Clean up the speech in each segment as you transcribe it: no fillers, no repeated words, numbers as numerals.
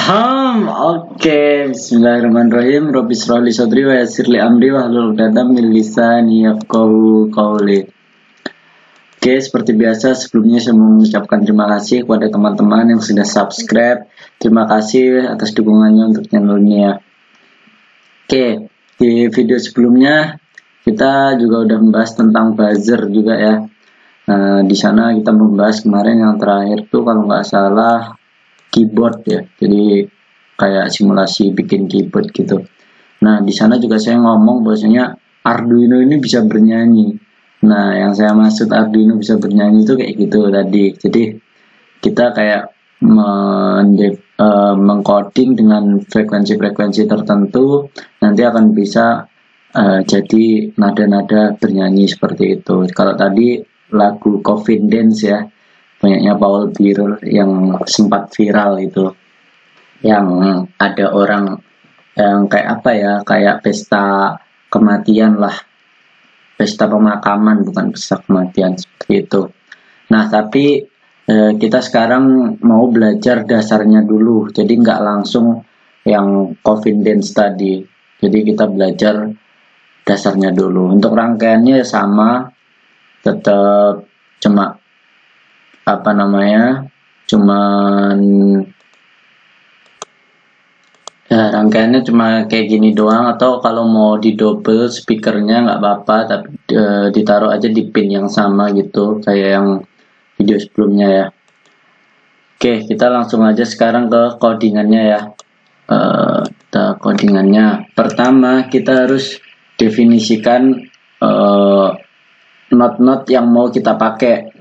Oke. Bismillahirrahmanirrahim. Rabbi shrah li sadri wa yassir li amri wahlul 'uqdatam min lisani yafqahu qawli. Oke, seperti biasa sebelumnya saya mengucapkan terima kasih kepada teman-teman yang sudah subscribe. Terima kasih atas dukungannya untuk channelnya. Oke, di video sebelumnya kita juga udah membahas tentang buzzer juga ya. Di sana kita membahas kemarin yang terakhir tuh kalau nggak salah keyboard ya, jadi kayak simulasi bikin keyboard gitu. Nah, di sana juga saya ngomong bahwasanya Arduino ini bisa bernyanyi. Nah, yang saya maksud Arduino bisa bernyanyi itu kayak gitu tadi. Jadi kita kayak mengcoding dengan frekuensi-frekuensi tertentu, nanti akan bisa jadi nada-nada bernyanyi seperti itu. Kalau tadi lagu Confidence ya, banyaknya Paul Birol yang sempat viral itu, yang ada orang yang kayak apa ya, kayak pesta kematian lah, pesta pemakaman, bukan pesta kematian seperti itu. Nah, tapi kita sekarang mau belajar dasarnya dulu, jadi nggak langsung yang Confidence tadi. Jadi kita belajar dasarnya dulu. Untuk rangkaiannya sama, tetap cuma cuman ya, rangkaiannya cuma kayak gini doang, atau kalau mau di double speakernya nggak apa-apa, tapi ditaruh aja di pin yang sama gitu kayak yang video sebelumnya ya. Oke, kita langsung aja sekarang ke codingannya ya. Codingannya pertama kita harus definisikan not-not yang mau kita pakai.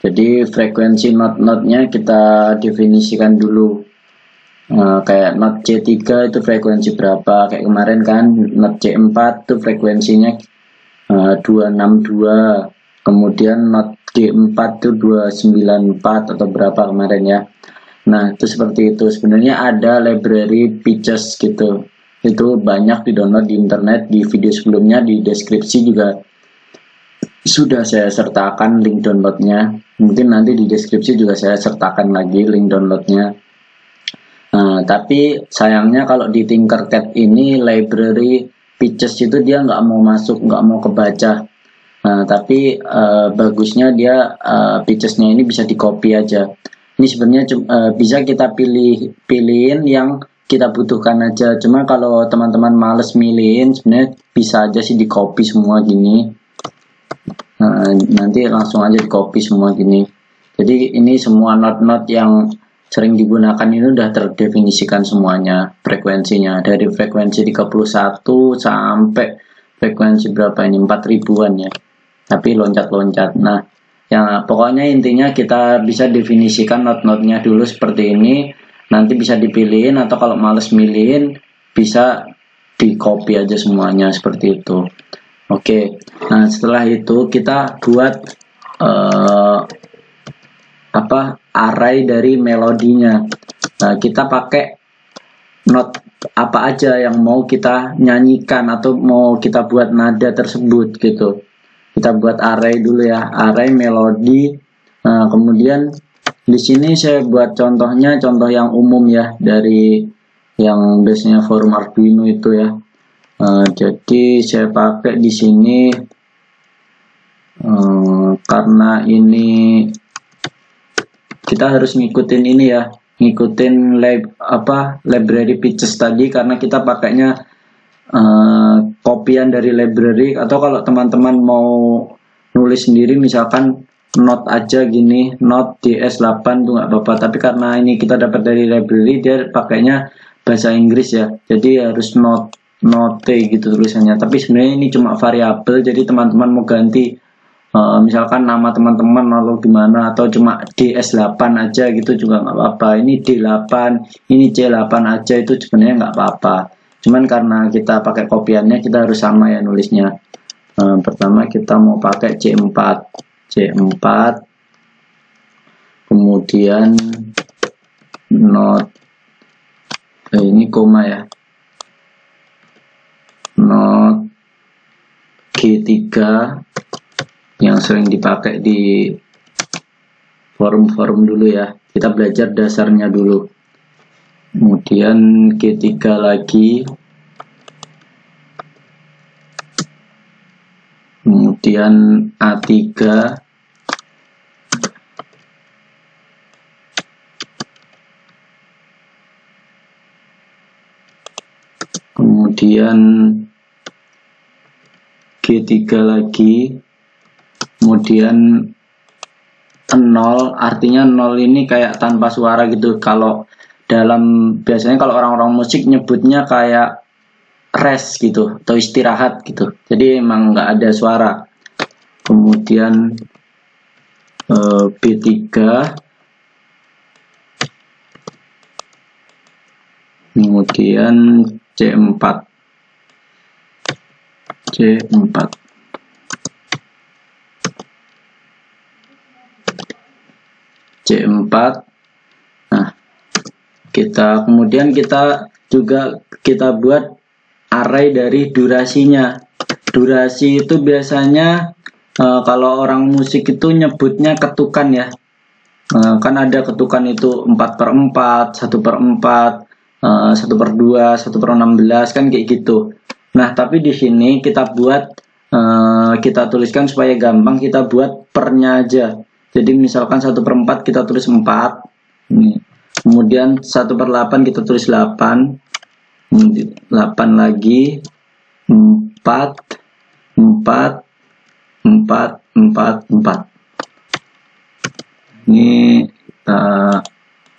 Jadi frekuensi not-notnya kita definisikan dulu. Kayak not C3 itu frekuensi berapa, kayak kemarin kan not C4 itu frekuensinya 262, kemudian not G4 itu 294 atau berapa kemarin ya. Nah, itu seperti itu. Sebenarnya ada library pitches gitu, itu banyak di download di internet. Di video sebelumnya di deskripsi juga sudah saya sertakan link downloadnya. Mungkin nanti di deskripsi juga saya sertakan lagi link downloadnya. Tapi sayangnya kalau di Tinkercad ini library pitches itu dia nggak mau masuk, nggak mau kebaca. Tapi bagusnya dia pitchesnya ini bisa di copy aja. Ini sebenarnya bisa kita pilihin yang kita butuhkan aja. Cuma kalau teman-teman males milihin, sebenarnya bisa aja sih di copy semua gini. Nanti langsung aja di copy semua gini. Jadi ini semua not-not yang sering digunakan ini udah terdefinisikan semuanya frekuensinya, dari frekuensi 31 sampai frekuensi berapa ini, 4000-an ya, tapi loncat-loncat. Nah, ya pokoknya intinya kita bisa definisikan not-notnya dulu seperti ini, nanti bisa dipilihin, atau kalau males milihin bisa di copy aja semuanya seperti itu. Oke, nah setelah itu kita buat array dari melodinya. Nah, kita pakai not apa aja yang mau kita nyanyikan atau mau kita buat nada tersebut gitu. Kita buat array dulu ya, array melodi. Nah, kemudian di sini saya buat contohnya, contoh yang umum ya, dari yang biasanya forum Arduino itu ya. Jadi saya pakai di sini karena ini kita harus ngikutin ini ya, ngikutin library pitches tadi, karena kita pakainya kopian dari library. Atau kalau teman-teman mau nulis sendiri, misalkan not aja gini, not DS8 tuh nggak apa-apa, tapi karena ini kita dapat dari library, dia pakainya bahasa Inggris ya, jadi harus note gitu tulisannya. Tapi sebenarnya ini cuma variabel, jadi teman-teman mau ganti misalkan nama teman-teman lalu gimana, atau cuma DS8 aja gitu juga nggak apa-apa. Ini D8, ini C8 aja, itu sebenarnya nggak apa-apa. Cuman karena kita pakai kopiannya, kita harus sama ya nulisnya. Pertama kita mau pakai C4, kemudian not ini koma ya, not G3 yang sering dipakai di forum-forum dulu ya. Kita belajar dasarnya dulu. kemudian G3 lagi, kemudian A3, kemudian G3 lagi, kemudian 0, artinya 0 ini kayak tanpa suara gitu. Kalau biasanya kalau orang-orang musik nyebutnya kayak rest gitu atau istirahat gitu, jadi emang nggak ada suara. Kemudian B3, kemudian C4, Nah, kemudian kita buat array dari durasinya. Durasi itu biasanya kalau orang musik itu nyebutnya ketukan ya. Kan ada ketukan itu 4/4, 1/4, 1/2, 1/16 kan kayak gitu. Nah, tapi di sini kita tuliskan supaya gampang, kita buat pernya aja. Jadi misalkan 1/4 kita tulis 4. Kemudian 1/8 kita tulis 8. 8 lagi, 4, 4, 4, 4, 4. Ini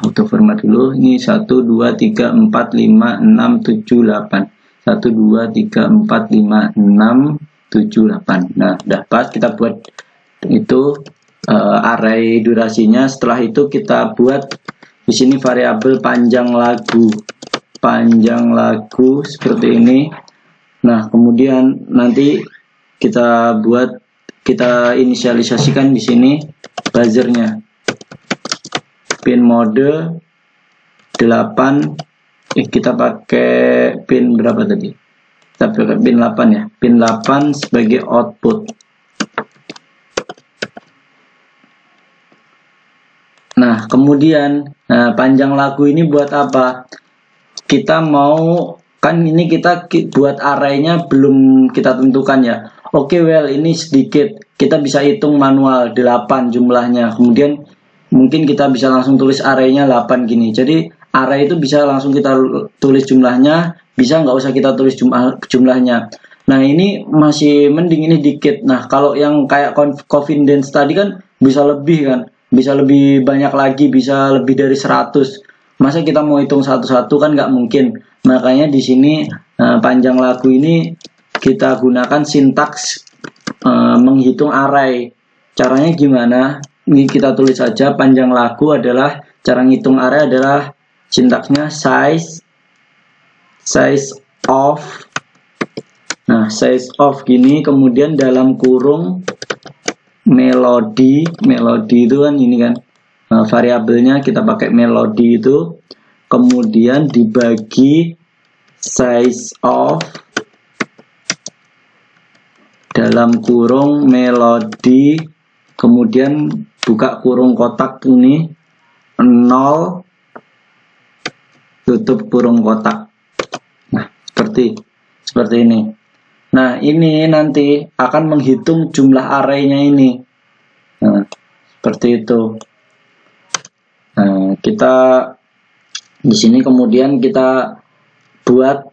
auto format dulu. Ini 1, 2, 3, 4, 5, 6, 7, 8. 1, 2, 3, 4, 5, 6, 7, 8. Nah, dapat kita buat itu array durasinya. Setelah itu kita buat di sini variabel panjang lagu. Panjang lagu seperti ini. Nah, kemudian nanti kita inisialisasikan di sini buzzernya. Pin mode 8. Kita pakai pin berapa tadi? Kita pakai pin 8 ya. Pin 8 sebagai output. Nah, kemudian panjang lagu ini buat apa? Kita mau, kan ini kita buat arraynya belum kita tentukan ya. Oke, ini sedikit. Kita bisa hitung manual 8 jumlahnya. Kemudian mungkin kita bisa langsung tulis arraynya 8 gini. Jadi array itu bisa langsung kita tulis jumlahnya, bisa nggak usah kita tulis jumlahnya. Nah, ini masih mending, ini dikit. Nah, kalau yang kayak confidence tadi kan bisa lebih kan. Bisa lebih banyak lagi, bisa lebih dari 100. Masa kita mau hitung satu-satu kan nggak mungkin. Makanya di sini panjang lagu ini kita gunakan sintaks menghitung array. Caranya gimana? Ini kita tulis saja, panjang lagu adalah, cara ngitung array adalah sintaksnya size of. Nah, size of gini, kemudian dalam kurung melodi itu kan ini kan variabelnya, kita pakai melodi itu, kemudian dibagi size of dalam kurung melodi, kemudian buka kurung kotak ini 0, tutup kurung kotak. Nah, seperti ini. Nah, ini nanti akan menghitung jumlah arraynya ini. Nah, seperti itu. Nah, kita di sini kemudian kita buat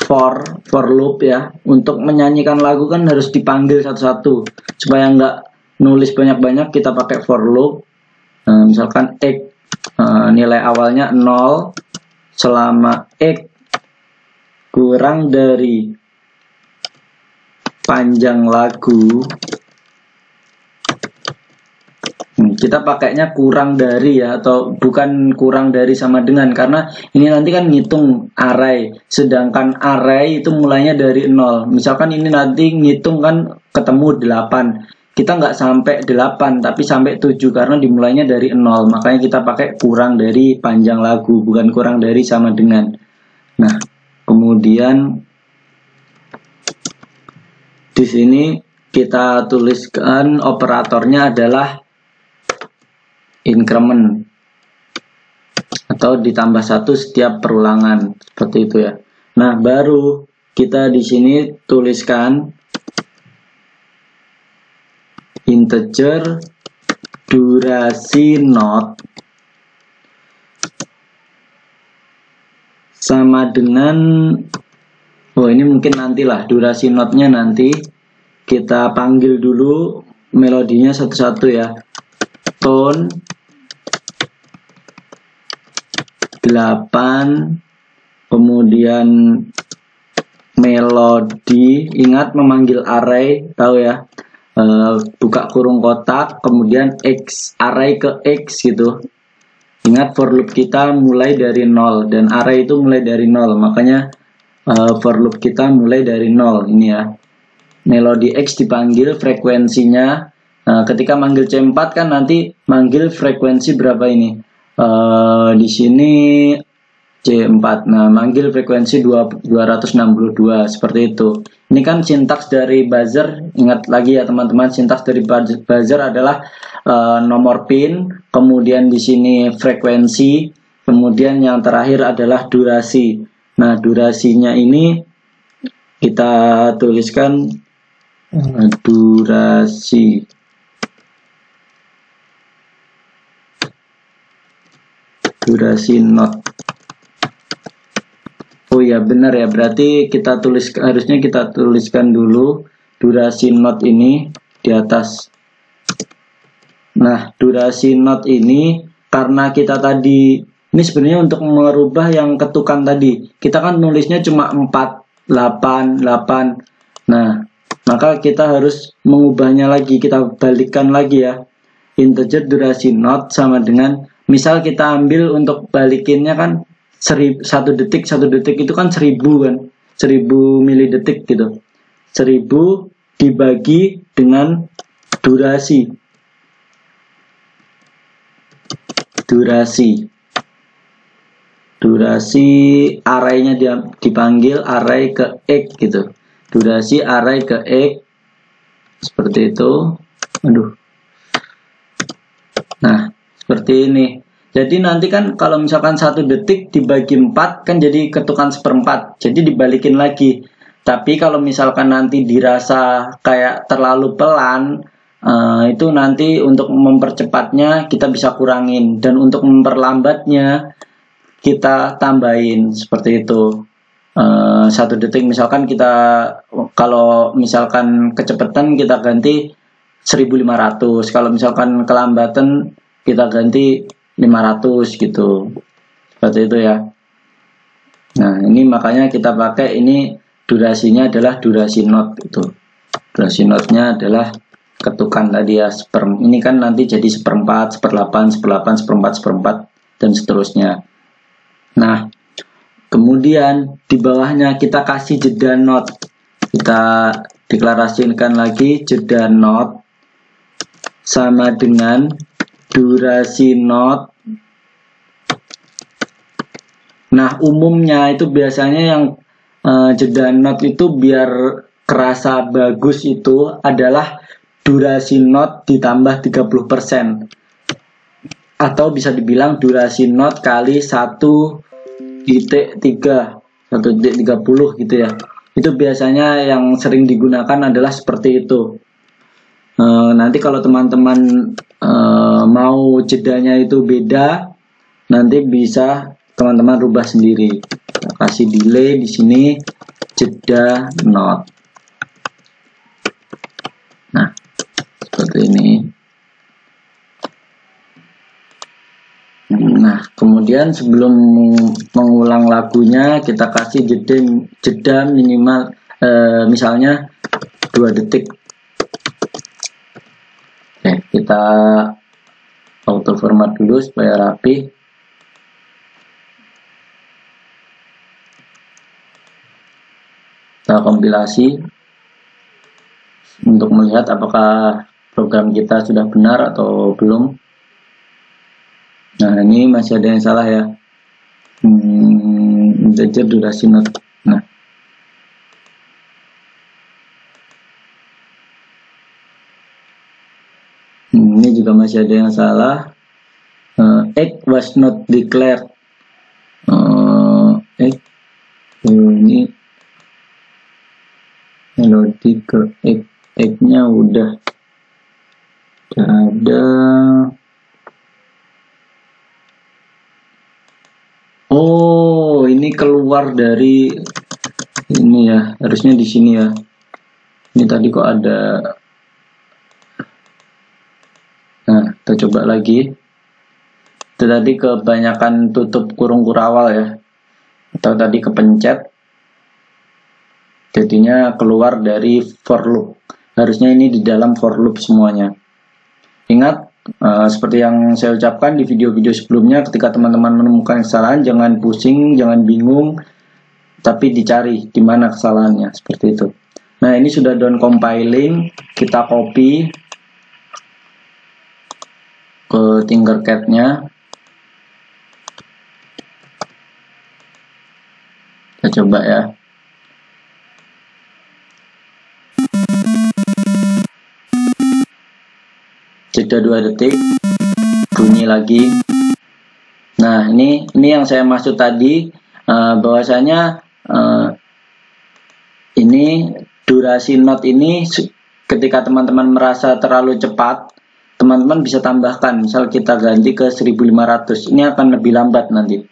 for loop ya. Untuk menyanyikan lagu kan harus dipanggil satu-satu. Supaya nggak nulis banyak-banyak, kita pakai for loop. Nah, misalkan x nilai awalnya 0 selama x kurang dari panjang lagu. Kita pakainya kurang dari ya, atau bukan kurang dari sama dengan, karena ini nanti kan ngitung array, sedangkan array itu mulainya dari 0. Misalkan ini nanti ngitung kan ketemu 8, kita nggak sampai 8 tapi sampai 7 karena dimulainya dari 0. Makanya kita pakai kurang dari panjang lagu, bukan kurang dari sama dengan. Nah, kemudian di sini kita tuliskan operatornya adalah increment atau ditambah 1 setiap perulangan, seperti itu ya. Nah, baru kita di sini tuliskan integer durasi not sama dengan, oh ini mungkin nantilah, durasi notnya nanti kita panggil dulu melodinya satu-satu ya. Tone 8, kemudian melodi, ingat memanggil array, tahu ya, buka kurung kotak, kemudian x, array ke x gitu. Ingat for loop kita mulai dari 0 dan array itu mulai dari 0, makanya for loop kita mulai dari 0 ini ya. Melodi x dipanggil, frekuensinya ketika manggil C4 kan nanti manggil frekuensi berapa ini? Di sini C4. Nah, manggil frekuensi 262 seperti itu. Ini kan sintaks dari buzzer. Ingat lagi ya teman-teman, sintaks dari buzzer adalah nomor pin, kemudian di sini frekuensi, kemudian yang terakhir adalah durasi. Nah, durasinya ini kita tuliskan durasi not. Oh ya, benar ya, berarti kita harusnya kita tuliskan dulu durasi not ini di atas. Nah, durasi not ini karena kita tadi ini sebenarnya untuk merubah yang ketukan tadi, kita kan nulisnya cuma 4, 8, 8. Nah, maka kita harus mengubahnya lagi, kita balikkan lagi ya. Integer durasi not sama dengan, misal kita ambil untuk balikinnya kan 1 detik itu kan 1000 kan, 1000 milidetik gitu. 1000 dibagi dengan durasi. Durasi array-nya dipanggil array ke x gitu. Durasi array ke x seperti itu. Aduh. Nah, seperti ini. Jadi nanti kan kalau misalkan 1 detik dibagi 4 kan jadi ketukan 1/4. Jadi dibalikin lagi. Tapi kalau misalkan nanti dirasa kayak terlalu pelan, itu nanti untuk mempercepatnya kita bisa kurangin, dan untuk memperlambatnya kita tambahin seperti itu. 1 detik misalkan kita, kalau misalkan kecepatan kita ganti 1500, kalau misalkan kelambatan kita ganti 500 gitu, seperti itu ya. Nah, ini makanya kita pakai ini, durasinya adalah durasi not itu. Durasi notnya adalah ketukan tadi ya. Ini kan nanti jadi 1/4, 1/8, 1/8, 1/4, 1/4 dan seterusnya. Nah, kemudian di bawahnya kita kasih jeda not. Kita deklarasikan lagi jeda not sama dengan durasi not. Nah, umumnya itu biasanya yang jeda not itu biar kerasa bagus itu adalah durasi not ditambah 30%, atau bisa dibilang durasi not kali 1.3, 1.30 gitu ya. Itu biasanya yang sering digunakan adalah seperti itu. Nanti kalau teman-teman mau jedanya itu beda, nanti bisa teman-teman rubah sendiri. Kita kasih delay di sini, jeda not. Nah, seperti ini. Nah, kemudian sebelum mengulang lagunya kita kasih jeda minimal misalnya 2 detik. Oke, kita auto format dulu supaya rapi. Kita kompilasi untuk melihat apakah program kita sudah benar atau belum. Nah, ini masih ada yang salah ya. Integer durasi not. Nah, ini juga masih ada yang salah. X was not declared. Ini melodi ke nya udah ada. Oh, ini keluar dari ini ya, harusnya di sini ya. Ini tadi kok ada. Nah, kita coba lagi. Itu tadi kebanyakan tutup kurung kurawal ya, atau tadi kepencet, jadinya keluar dari for loop. Harusnya ini di dalam for loop semuanya. Ingat, seperti yang saya ucapkan di video-video sebelumnya, ketika teman-teman menemukan kesalahan, jangan pusing, jangan bingung, tapi dicari di mana kesalahannya, seperti itu. Nah, ini sudah done compiling, kita copy ke Tinkercad-nya. Kita coba ya. Jeda 2 detik, bunyi lagi. Nah, ini yang saya maksud tadi, bahwasanya ini durasi not ini ketika teman-teman merasa terlalu cepat, teman-teman bisa tambahkan, misal kita ganti ke 1500, ini akan lebih lambat nanti.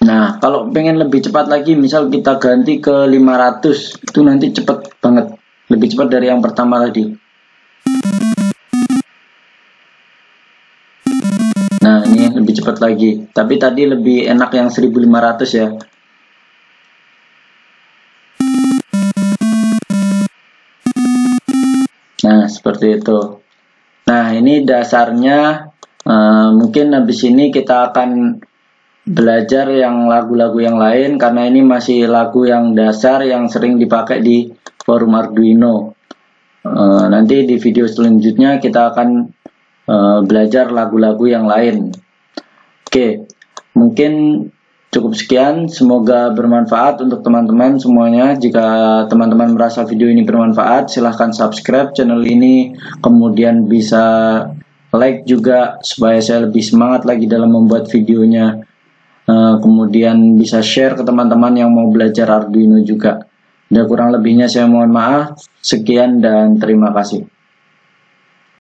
Nah, kalau pengen lebih cepat lagi, misal kita ganti ke 500, itu nanti cepat banget, lebih cepat dari yang pertama tadi. Nah, ini lebih cepat lagi, tapi tadi lebih enak yang 1500 ya. Nah, seperti itu. Nah, ini dasarnya. Mungkin habis ini kita akan belajar yang lagu-lagu yang lain, karena ini masih lagu yang dasar yang sering dipakai di forum Arduino. Nanti di video selanjutnya kita akan belajar lagu-lagu yang lain. Oke, mungkin cukup sekian, semoga bermanfaat untuk teman-teman semuanya. Jika teman-teman merasa video ini bermanfaat, silahkan subscribe channel ini, kemudian bisa like juga supaya saya lebih semangat lagi dalam membuat videonya. Kemudian bisa share ke teman-teman yang mau belajar Arduino juga. Dan kurang lebihnya saya mohon maaf. Sekian dan terima kasih.